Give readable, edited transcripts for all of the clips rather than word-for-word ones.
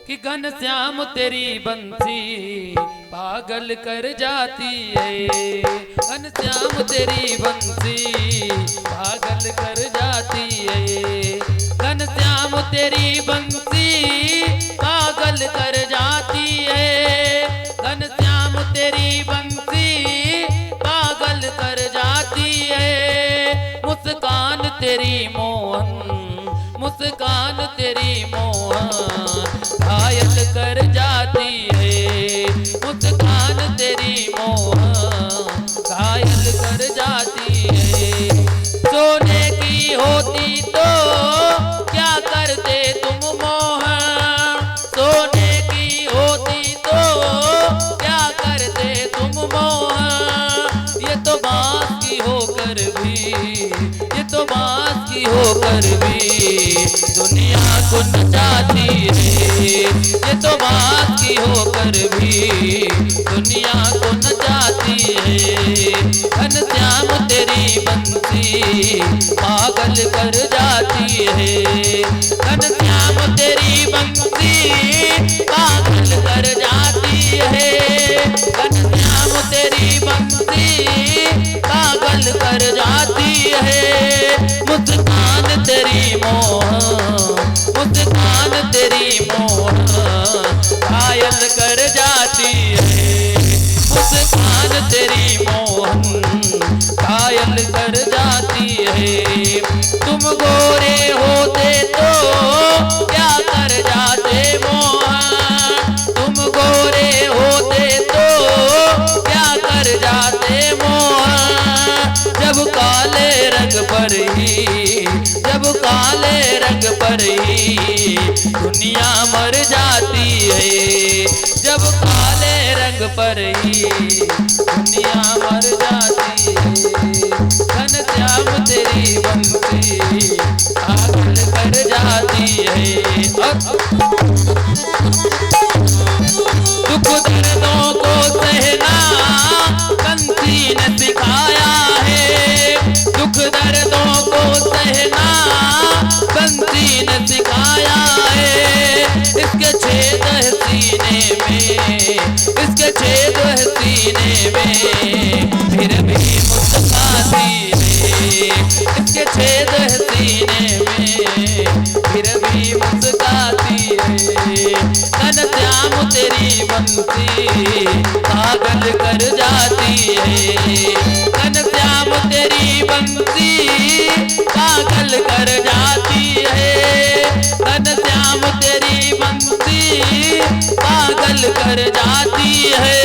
कि घनश्याम तेरी बंसी पागल कर जाती है। घनश्याम तेरी बंसी पागल कर जाती है। घनश्याम तेरी बंसी पागल कर जाती है। घनश्याम तेरी बंसी पागल कर जाती है। मुस्कान तेरी मोहन, मुस्कान तेरी मोहन घायल कर जाती है। मुस्कान तेरी मोहन घायल कर जाती है। सोने की होती तो क्या करते तुम मोहन, सोने की होती तो क्या करते तुम मोहन। ये तो बांस की होकर भी, ये तो बांस की होकर भी दुनिया को नचाती है। ये तो बात की होकर भी दुनिया को नचाती है। घनश्याम तेरी बंसी पागल कर जाती है। घनश्याम तेरी बंसी पागल कर जाती है। घनश्याम तेरी बंसी पागल कर जाती है। मुस्कान तेरी मोहन, मुस्कान तेरी मोहन घायल कर जाती है। मुस्कान तेरी मोहन घायल कर जाती है। तुम गोरे होते तो क्या कर जाते मोहन, तुम गोरे होते तो क्या कर जाते मोहन। जब काले रंग पर ही, जब काले रंग पर ही दुनिया मर जाती है। जब काले रंग पर ही दुनिया मर जाती है। घनश्याम तेरी बंसी पागल कर जाती है। दुख दर्दों को सहना बंसी ने सिखाया है। दुख दर्दों को सहना बंसी ने सिखाया है। इसके छेद है सीने में, इसके छेद है सीने में फिर भी मुस्कुराती है। इसके छेद है सीने में फिर भी मुस्कुराती है। घनश्याम तेरी बंसी पागल कर जाती है। घनश्याम तेरी बंसी पागल कर जाती है। घनश्याम तेरी बंसी पागल कर जाती है।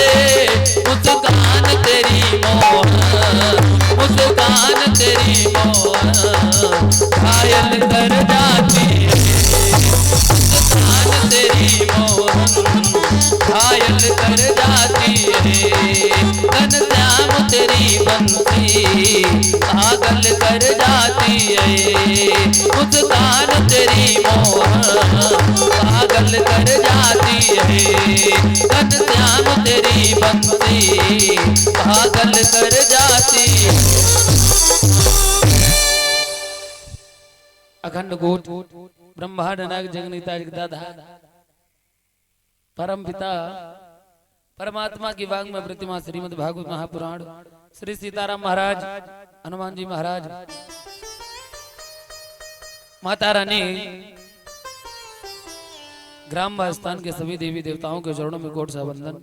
मुस्कान तेरी मोहन, मुस्कान तेरी मोहन घायल कर जाती है। मुस्कान तेरी मोहन घायल कर जाती है। घनश्याम तेरी बंसी पागल कर जाती है। मुस्कान तेरी मोहन पागल कर जाती है। घनश्याम तेरी बंसी पागल कर जाती है। अखंड कोट ब्रह्मांड नायक जगन्नाथ दादा परम पिता परमात्मा की वांग में प्रतिमा श्रीमद् भागवत महापुराण श्री सीताराम महाराज, हनुमान जी महाराज, माता रानी, ग्राम व स्थान के सभी देवी देवताओं के चरणों में कोट सा वंदन।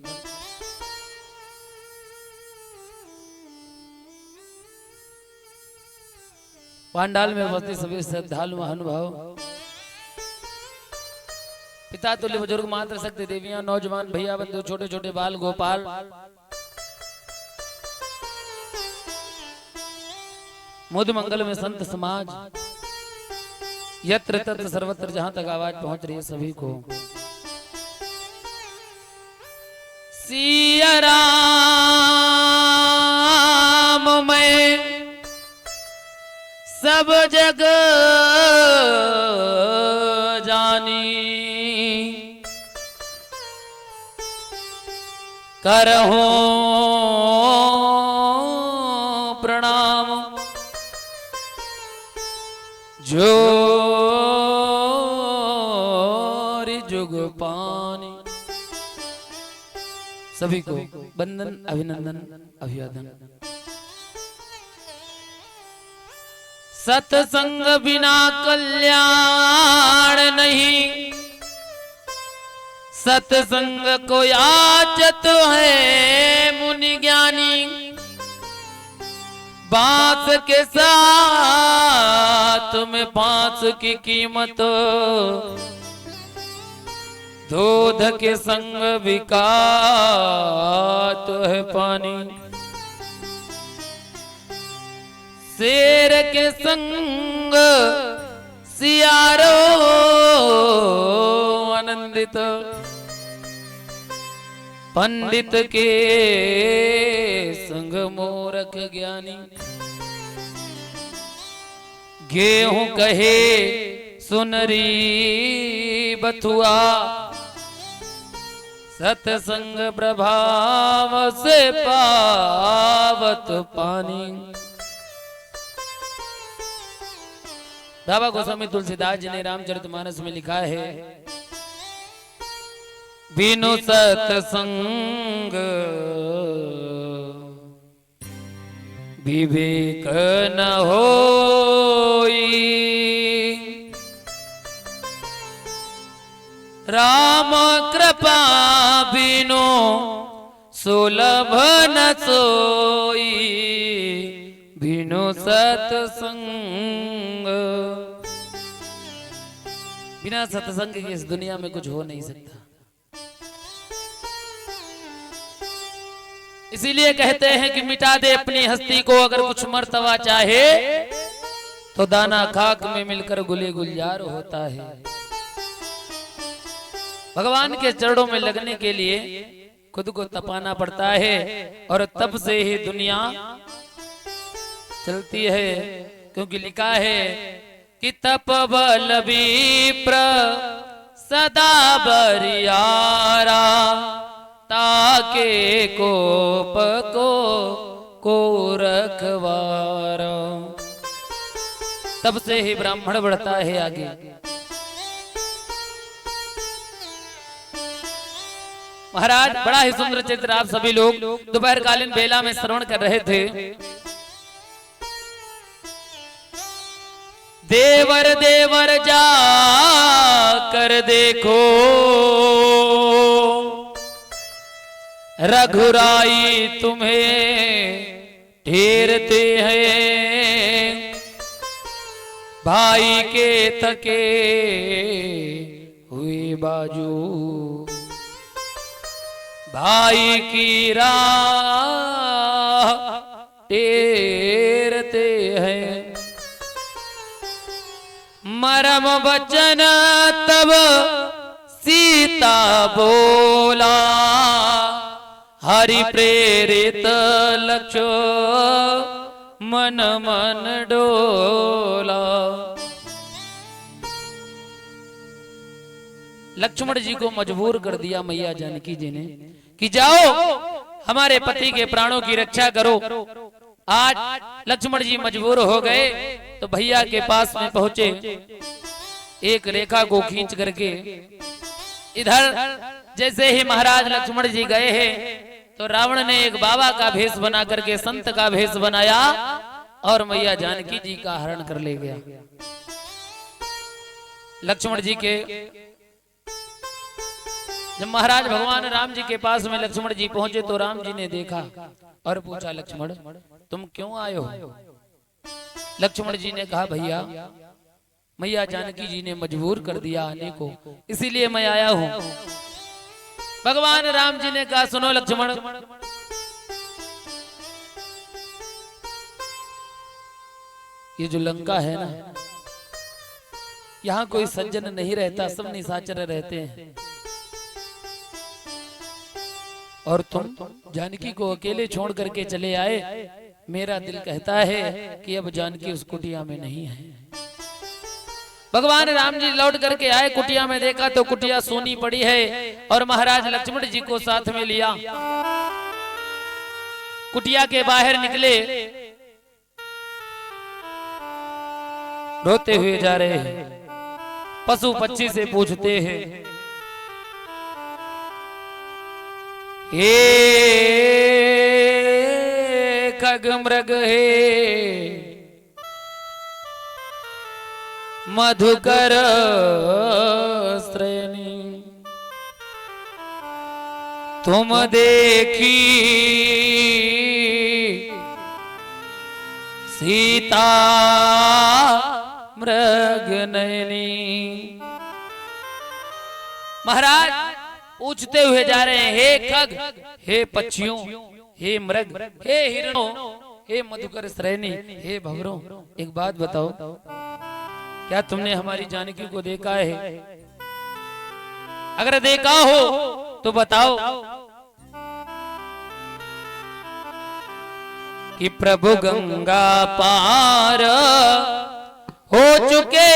पांडाल में उपस्थित सभी श्रद्धालु महानुभाव, पिता तुल्य बुजुर्ग, मात्र शक्ति देवियां, नौजवान भैया बंधु, छोटे छोटे बाल गोपाल, मुद मंगल में संत समाज, यत्र तत्र सर्वत्र जहां तक आवाज पहुंच रही है सभी को सिया राम में सब जग जानी, करहो प्रणाम जोरि जुग जुग पानी। सभी को वंदन, अभिनंदन, अभिवादन। सत्संग बिना कल्याण नहीं, सत्संग को याचत है मुनि ज्ञानी। बांस के साथ में बांस की कीमत, दूध के संग बिकात है पानी। शेर के संग सियारो आनंदित, पंडित के संग मूर्ख ज्ञानी। गेहूं कहे सुनरी बथुआ, सत्संग प्रभाव से पावत पानी। बाबा गोस्वामी तुलसीदास जी ने रामचरितमानस में लिखा है, बिनु सत्संग विवेक न होई। राम कृपा बिनु सुलभ न सोई, बिनु सत्संग। बिना सत्संग के इस दुनिया में कुछ हो नहीं सकता। इसीलिए कहते हैं कि मिटा दे अपनी हस्ती को, अगर कुछ मर्तबा चाहे तो दाना खाक में मिलकर गुले गुलजार होता है। भगवान के चरणों में लगने के लिए खुद को तपाना पड़ता है, और तब से ही दुनिया चलती है। क्योंकि लिखा है कि तप बल विप्र सदा बरियारा, ताके कोप को रखवारा। तब से ही ब्राह्मण बढ़ता है आगे। महाराज बड़ा ही सुंदर चित्र आप सभी लोग दोपहर कालीन बेला में श्रवण कर रहे थे। देवर देवर जा कर देखो, रघुराई तुम्हें ढेरते हैं। भाई के थके हुए बाजू, भाई की राह टेरते हैं। मरम बचन तब सीता बोला, हरि प्रेरित लक्ष्य मन मन डोला। लक्ष्मण जी को मजबूर कर दिया मैया जानकी जी ने कि जाओ हमारे पति के प्राणों की रक्षा करो। आज लक्ष्मण जी मजबूर हो गए तो भैया के पास में पहुंचे, एक रेखा को खींच करके इधर जैसे ही महाराज लक्ष्मण जी गए हैं तो रावण ने एक बाबा का भेष बना करके संत का भेष बनाया और मैया जानकी जी का हरण कर ले गया। लक्ष्मण जी के जब महाराज भगवान राम जी के पास में लक्ष्मण जी पहुंचे तो राम जी ने देखा और पूछा, लक्ष्मण तुम क्यों आए हो? लक्ष्मण जी ने कहा, भैया मैया जानकी जी ने मजबूर कर दिया आने को, इसीलिए मैं आया हूं। भगवान राम जी ने कहा, सुनो लक्ष्मण, ये जो लंका है ना, यहाँ कोई सज्जन नहीं रहता, सब निशाचर रहते हैं। और तुम जानकी को अकेले छोड़ करके चले आए। मेरा दिल कहता है कि अब जानकी उस कुटिया में नहीं है। भगवान राम जी लौट करके आए, कुटिया में देखा तो कुटिया सोनी पड़ी है और महाराज लक्ष्मण जी को साथ में लिया। कुटिया के बाहर निकले, रोते हुए जा रहे हैं। पशु पक्षी से पूछते हैं हे खग मृग हे मधुकर श्रेणी तुम देखी सीता मृग नयनी। महाराज पूछते हुए जा रहे हैं, हे खग, हे पक्षियों, हे मृग, हे हिरणों, हे मधुकर श्रेणी, हे भंवरों, एक बात बताओ, क्या तुमने हमारी जानकी को देखा है? अगर देखा हो तो बताओ कि प्रभु गंगा पार हो चुके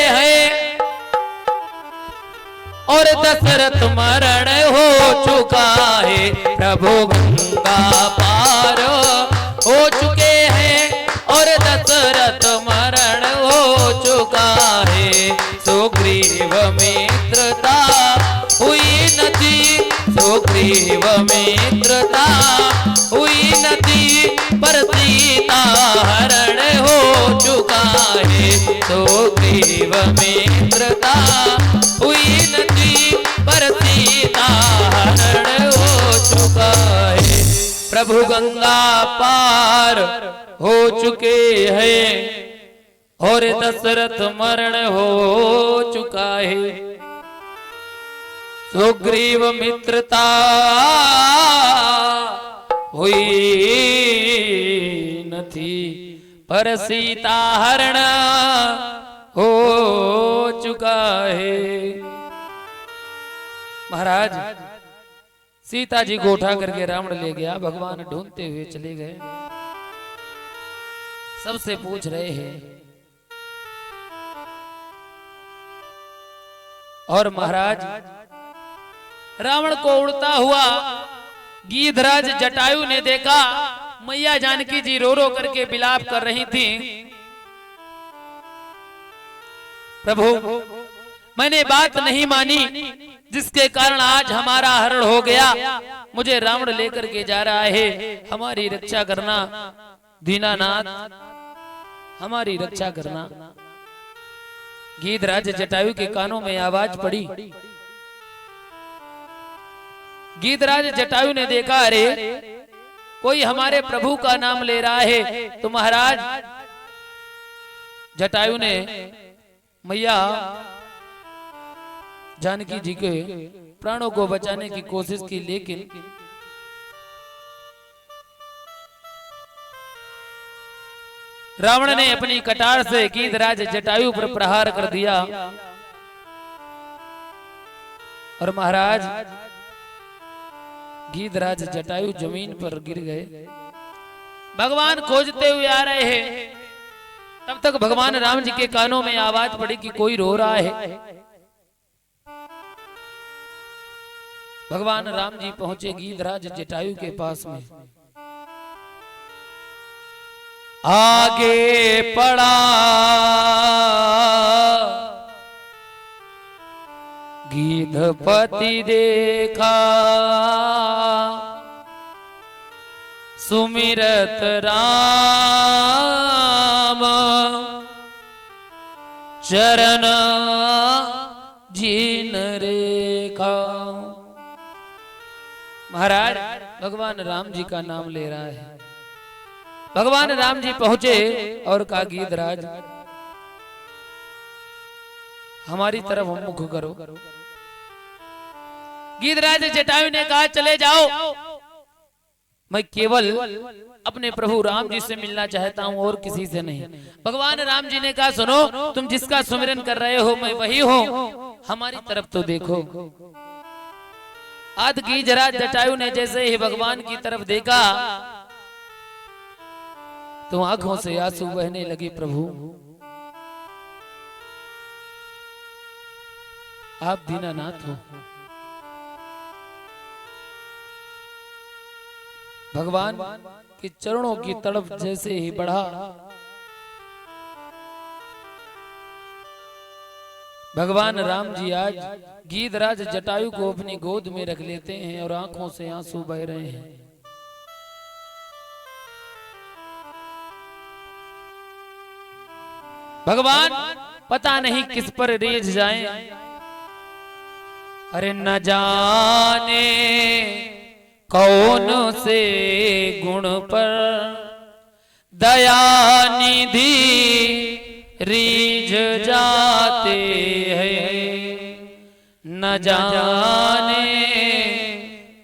हैं और दशरथ मरण हो चुका है। प्रभु गंगा पार हो चुके हैं और दशरथ मरण हो चुका है। सुग्रीव मित्रता हुई नदी, सुग्रीव मित्रता हुई नदी पर सीता हरण हो चुका है। सुग्रीव मित्रता हुई नदी पर सीता हरण हो चुका है। प्रभु गंगा पार हो चुके हैं और दशरथ मरण हो चुका है। सुग्रीव मित्रता हुई नथी पर सीता हरण हो चुका है। महाराज सीता जी को उठा करके रावण ले गया, भगवान ढूंढते हुए चले गए। सबसे पूछ रहे हैं और महाराज रावण को उड़ता हुआ गीधराज जटायु ने देखा। मैया जानकी जी रो रो करके विलाप कर रही थी, प्रभु मैंने बात नहीं मानी जिसके कारण आज हमारा हरण हो गया। मुझे रावण लेकर के जा रहा है, हमारी रक्षा करना दीनानाथ, हमारी रक्षा करना। गीधराज जटायु के कानों में आवाज पड़ी। गीधराज जटायु ने देखा, अरे कोई हमारे प्रभु का नाम ले रहा है। तो महाराज जटायु ने मैया जानकी जी के प्राणों को बचाने की कोशिश की, लेकिन रावण ने अपनी कटार से गीधराज जटायु पर प्रहार कर दिया और महाराज गीधराज जटायु जमीन पर गिर गए। भगवान खोजते हुए आ रहे हैं, तब तक भगवान राम जी के कानों में आवाज पड़ी कि कोई रो रहा है। भगवान राम जी पहुंचे गीधराज जटायु के पास में। आगे पड़ा गीधपति देखा, सुमिरत राम चरण जीन रेखा। महाराज भगवान राम जी का नाम ले रहा है। भगवान राम जी पहुंचे और कहा, गीधराज हमारी तरफ मुख करो। गीधराज जटायु ने कहा, चले जाओ, मैं केवल अपने प्रभु राम जी से मिलना चाहता हूं और किसी से नहीं। भगवान राम जी ने कहा, सुनो, तुम जिसका सुमिरन कर रहे हो मैं वही हूं, हमारी तरफ तो देखो। आज गीधराज जटायु ने जैसे ही भगवान की तरफ देखा तो आंखों से आंसू बहने लगे। प्रभु आप दीनानाथ हो। भगवान के चरणों की तड़प जैसे ही बढ़ा, भगवान राम जी आज गीधराज जटायु को अपनी गोद में रख लेते हैं और आंखों से आंसू बह रहे हैं। भगवान पता नहीं किस पर रीझ जाएं। अरे न जाने कौन से गुण पर दया निधि रीझ जाते हैं। न जाने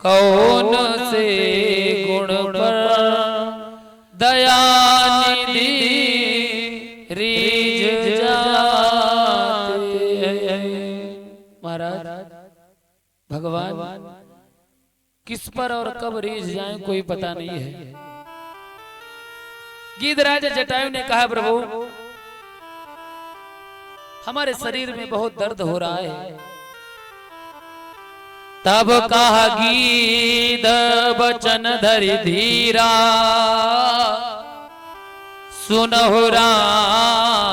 कौन से गुण पर दया निधि रीझ जाते हैं। महाराज भगवान किस पर और कब रीझ जाएं कोई पता नहीं है। गीधराज जटायु ने कहा प्रभु हमारे शरीर में बहुत दर्द हो रहा है। तब कहा गीध बचन धरि धीरा सुनहु राम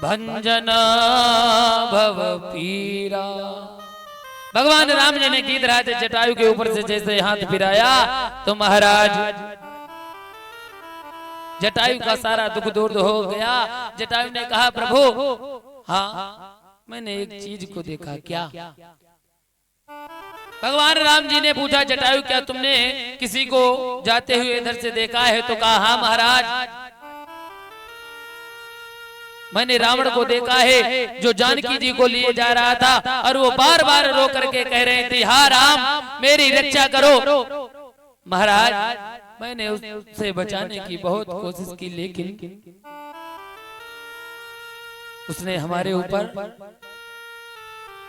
भंजन भव पीरा। भगवान राम जी ने गीधराज जटायु के ऊपर से जैसे हाथ फिराया तो महाराज जटायु का सारा दुख दूर हो गया। जटायु ने कहा प्रभु हाँ मैंने एक चीज को देखा। क्या? भगवान राम जी ने पूछा जटायु क्या तुमने किसी को जाते हुए इधर से देखा है? तो कहा हाँ महाराज मैंने रावण को देखा है जो जानकी जी को लिए जा रहा था और वो बार बार रो करके कह रहे थे हाँ राम मेरी रक्षा करो। महाराज मैंने उससे बचाने की बहुत कोशिश की लेकिन उसने हमारे ऊपर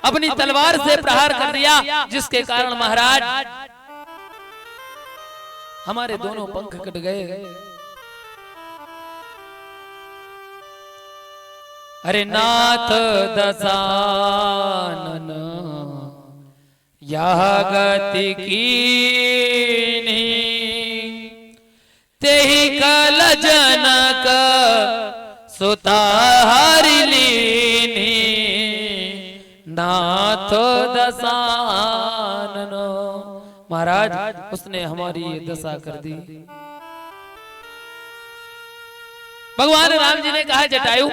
अपनी तलवार से प्रहार कर दिया जिसके कारण महाराज हमारे दोनों पंख कट गए। अरे नाथ दशानन यह गति कीन्ही तेहि कल जनक सुता हरि लीन्ही। नाथ दशानन महाराज उसने हमारी ये दशा कर दी। भगवान राम जी ने कहा जटायु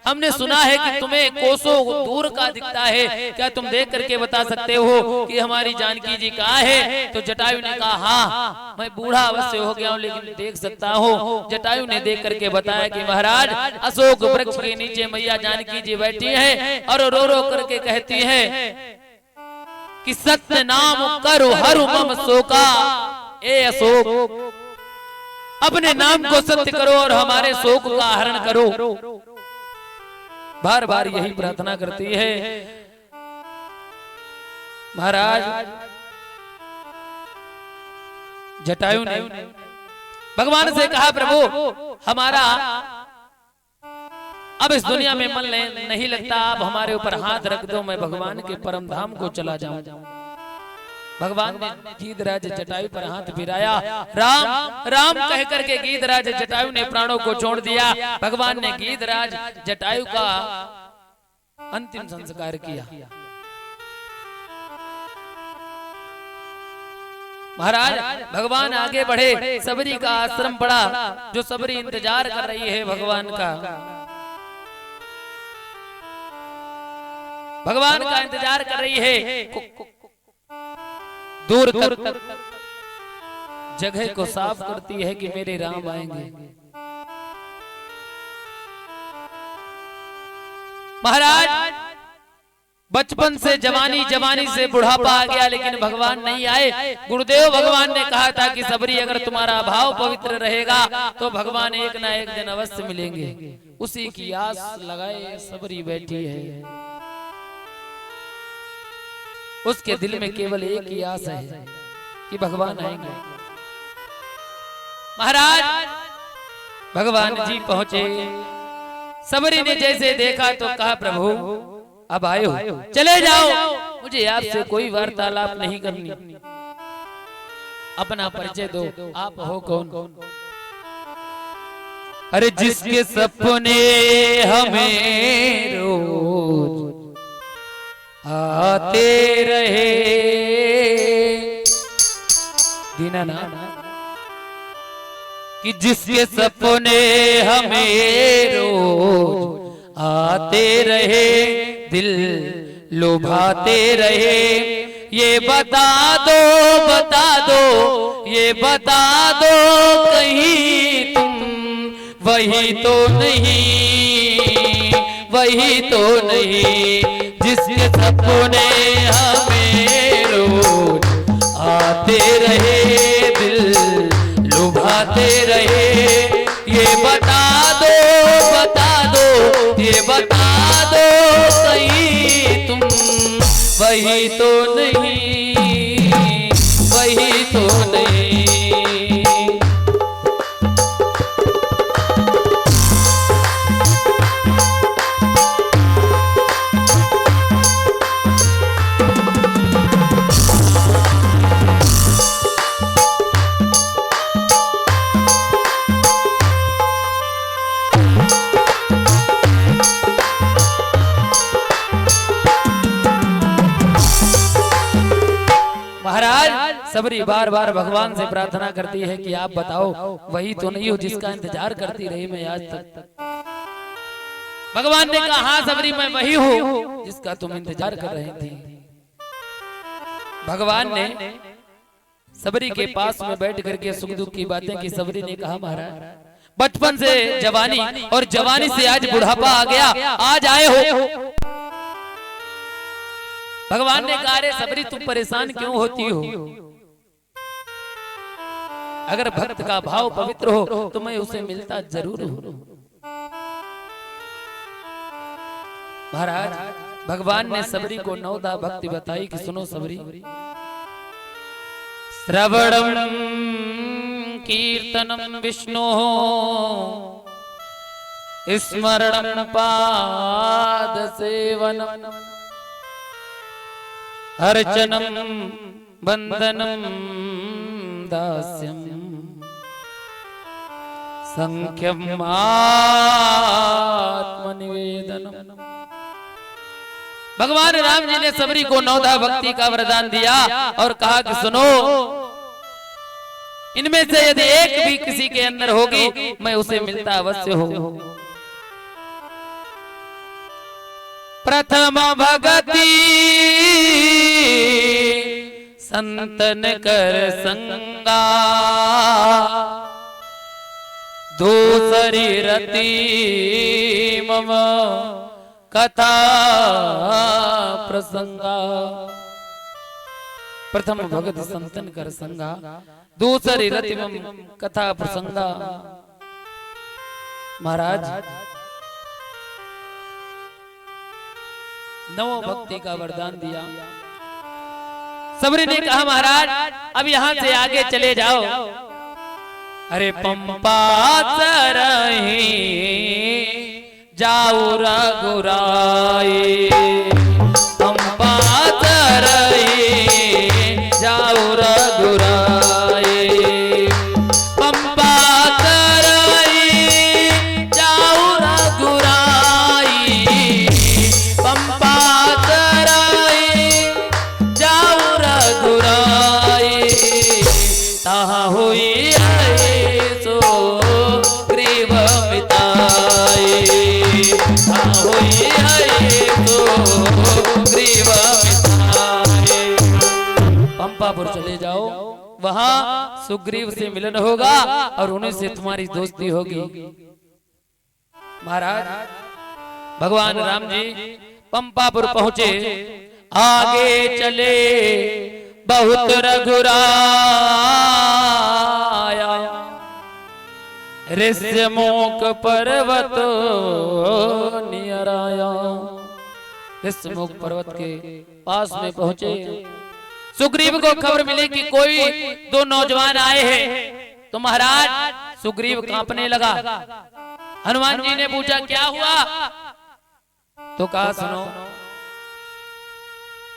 हमने सुना है कि तुम्हें कोसों दूर का दिखता है, क्या तुम देख करके बता सकते हो कि हमारी जानकी जी कहाँ है? तो जटायु ने कहा हाँ मैं बूढ़ा अवश्य हो गया हूँ लेकिन देख सकता हूँ। जटायु ने देख करके बताया कि महाराज अशोक वृक्ष के नीचे मैया जानकी जी बैठी है और रो रो करके कहती है कि सत्य नाम करो हरु मम शोका। ए अशोक अपने नाम को सत्य करो और हमारे शोक का हरण करो। बार बार यही प्रार्थना करती है। महाराज जटायु ने भगवान से कहा प्रभु हमारा अब इस दुनिया में मन नहीं लगता, आप हमारे ऊपर हाथ रख दो, मैं भगवान के परम धाम को चला जाऊं। भगवान ने गीधराज जटायु पर हाथ फिराया। राम राम कह करके गीधराज जटायु ने प्राणों को छोड़ दिया। भगवान ने गीधराज जटायु का अंतिम संस्कार किया। महाराज भगवान आगे बढ़े, सबरी का आश्रम पड़ा, जो सबरी इंतजार कर रही है भगवान का, भगवान का इंतजार कर रही है। दूर तक जगह को साफ करती है कि मेरे राम आएंगे। महाराज बचपन से जवानी, जवानी से बुढ़ापा आ गया लेकिन भगवान नहीं आए। गुरुदेव भगवान ने कहा था कि सबरी अगर तुम्हारा भाव पवित्र रहेगा तो भगवान एक ना एक दिन अवश्य मिलेंगे। उसी की आस लगाए सबरी बैठी है। उसके दिल में केवल एक ही आस है कि भगवान आएंगे। महाराज भगवान जी पहुंचे। सबरी ने जैसे देखा तो कहा प्रभु अब आए हो, चले जाओ, मुझे आपसे कोई वार्तालाप नहीं करनी। अपना परिचय दो, आप हो कौन? अरे जिसके सपने हमें रोज आते रहे, दीनानाथ, कि जिसके सपने हमें रोज आते रहे, दिल लुभाते रहे, ये बता दो, बता दो, ये बता दो कहीं तुम वही तो नहीं, वही तो नहीं, जिसके सपने हमें रोज आते रहे, दिल लुभाते रहे, ये बता दो, बता दो, ये बता दो कहीं तुम वही तो नहीं, वही तो नहीं। सबरी बार बार भगवान से प्रार्थना करती है कि आप बताओ वही तो नहीं हो जिसका इंतजार करती रही मैं आज तक। भगवान ने कहा हाँ सबरी मैं वही हूँ जिसका तुम इंतजार कर रही थी। भगवान ने सबरी के पास में बैठ करके सुख दुख की बातें की। सबरी ने कहा महाराज बचपन से जवानी और जवानी से आज बुढ़ापा आ गया, आज आए हो। भगवान ने कहा रे सबरी तुम परेशान क्यों होती हो? अगर भक्त का भाव पवित्र हो तो मैं उसे मिलता जरूर हूं। महाराज भगवान ने सबरी को नवदा भक्ति बताई कि सुनो सबरी, श्रवणम कीर्तनम विष्णु स्मरणम पाद सेवनम अर्चनम वंदनम दास्यम संख्यम आत्मनिवेदनम। भगवान राम जी ने सबरी को नवधा भक्ति का वरदान दिया और कहा कि सुनो, इनमें से यदि एक भी किसी के अंदर होगी मैं उसे मिलता अवश्य हो। प्रथम भगति संतन कर संगा, दूसरी रति मम कथा प्रसंगा। प्रथम भगत संतन कर संगा, दूसरी रति मम कथा प्रसंगा। महाराज नवो भक्ति का वरदान दिया। सबरी ने कहा महाराज अब यहां से आगे चले जाओ। अरे पंपा चरही जाऊ रघुराई, पंपा चरही जाऊ रघुराई, पंपा चरही जाऊ रघुराई, पंपा चरही जाऊ रघुराई। तहाँ हुई सो ग्रीव मिताई, तहाँ हुई सो ग्रीव मिताई। पंपापुर चले जाओ, वहां सुग्रीव से मिलन होगा और उन्हीं से तुम्हारी दोस्ती होगी। महाराज भगवान राम जी पंपापुर पहुंचे, आगे चले बहुत रघुराया, ऋष्यमुख पर्वत नियर आया। ऋष्यमुख पर्वत के पास में पहुंचे, सुग्रीव को खबर मिली कि कोई दो नौजवान आए हैं। तो महाराज सुग्रीव कांपने लगा। हनुमान जी ने पूछा क्या हुआ? तो कहा सुनो,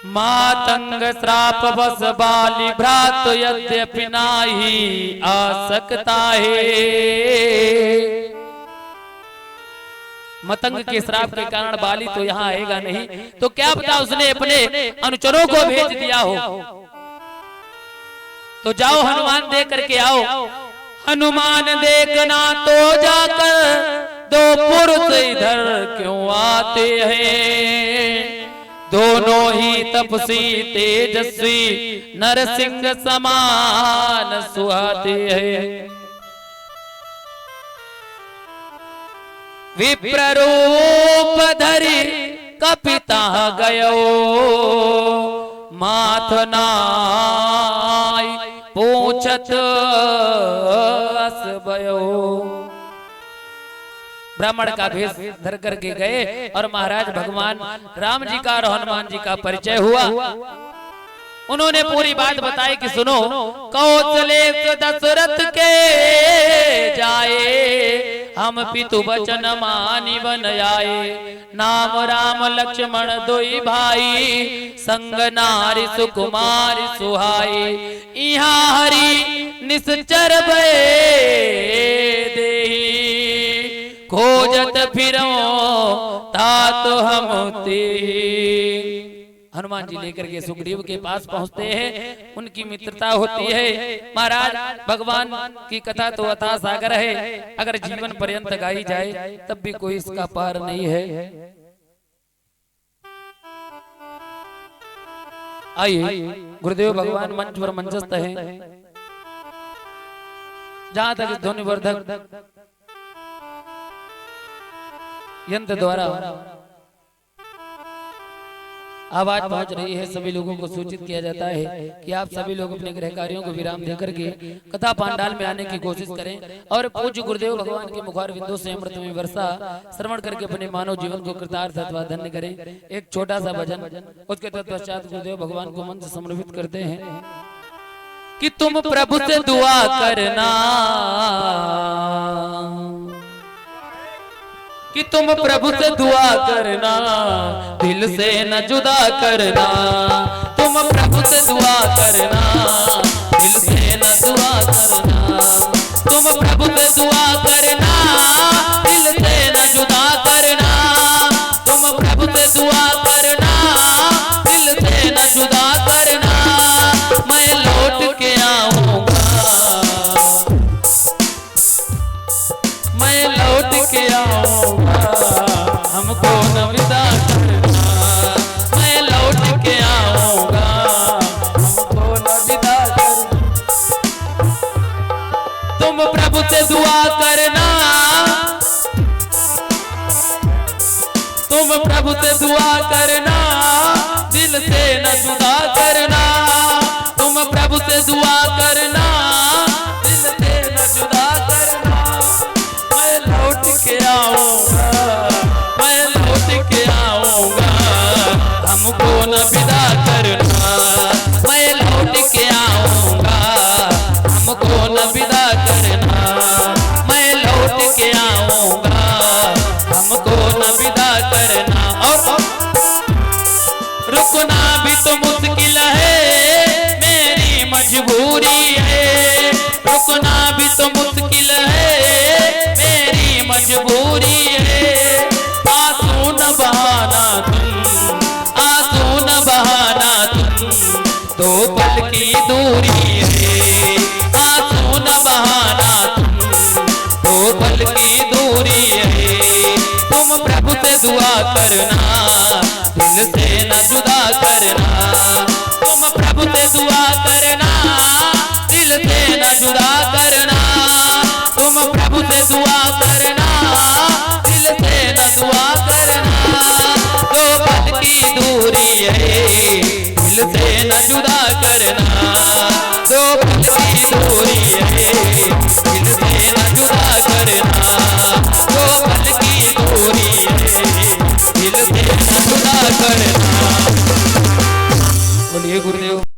मातंग श्राप बस बाली भ्रात यद्यपि नाही आ सकता है, मतंग के श्राप के कारण बाली तो यहाँ आएगा नहीं, तो क्या पता उसने अपने अनुचरों को भेज दिया हो। तो जाओ हनुमान दे करके आओ। हनुमान देखना तो जाकर दो पुरुष इधर क्यों आते हैं, दोनों ही तपसी तेजस्वी नरसिंह समान सुहाते हैं। विप्ररूप धरि कपिता गयो, माथ नाय पूछत अस भयो। ब्राह्मण का भेष धर करके गए और महाराज भगवान राम जी का और हनुमान जी का परिचय हुआ। उन्होंने पूरी बात बताई कि सुनो, कौशलेश दशरथ के जाए, हम पितु बचन मानि बन आए। नाम राम लक्ष्मण दोई भाई, संग नारी सुकुमारी सुहाई। यहाँ हरि निश्चर भय देहि, खोजत फिरो तात हम तेहि। हनुमान जी लेकर के सुग्रीव के पास पहुंचते हैं, उनकी मित्रता होती है। महाराज भगवान की कथा तो अथाह सागर है, अगर जीवन पर्यंत गाई जाए तब भी कोई इसका पार नहीं है। आइए, गुरुदेव भगवान मंच पर मंचस्थ है। जहां तक ध्वनिवर्धक यंत्र द्वारा आवाज पहुंच रही है, सभी लोगों को सूचित किया जाता है कि आप सभी लोग अपने गृह कार्यों को विराम देकर के कथा पांडाल में आने की कोशिश करें और पूज्य गुरुदेव भगवान के मुखार बिंदु से अमृत में वर्षा श्रवण करके अपने मानव जीवन को कृतार्थ अथवा धन्य करें। एक छोटा सा भजन, उसके तत्पश्चात गुरुदेव भगवान को मंत्र समर्पित करते हैं कि तुम प्रभु से दुआ करना, कि तुम प्रभु से दुआ करना, दिल से न जुदा करना। तुम प्रभु से दुआ करना, दिल से न जुदा करना। तुम प्रभु से दुआ करना, दिल से न जुदा करना। तुम प्रभु से दुआ करना, दिल से न जुदा करना। मैं लौट के आऊंगा, मैं लौट के आऊंगा, हमको न विदा करना। मैं लौट के आऊंगा, हमको न विदा करना। तुम प्रभु से दुआ करना, तुम प्रभु से दुआ करना, दिल से न जुदा करना। तुम प्रभु से दुआ करना, दिल से न जुदा करना। मैं लौट के आऊंगा, मैं लौट के आऊंगा, हमको न विदा करना। मैं लौट के आऊंगा, हमको न विदा करना। मैं लौट के आऊंगा, हमको न विदा करना। और रुकना भी तो मुश्किल है, मेरी मजबूरी है। रुकना भी तो मुश्किल है, मेरी मजबूरी है। आंसू न बहाना तुम, आंसू न बहाना तुम, दो पल की दूरी है। आंसू न बहाना तुम, दो पल की दूरी है। तुम प्रभु से दुआ करना, दिल से न जुदा करना। तुम प्रभु से दुआ करना, दिल से न जुदा करना। तुम प्रभु से दुआ करना, दिल से न दुआ करना। दो पल की दूरी है, दिल से न जुदा करना।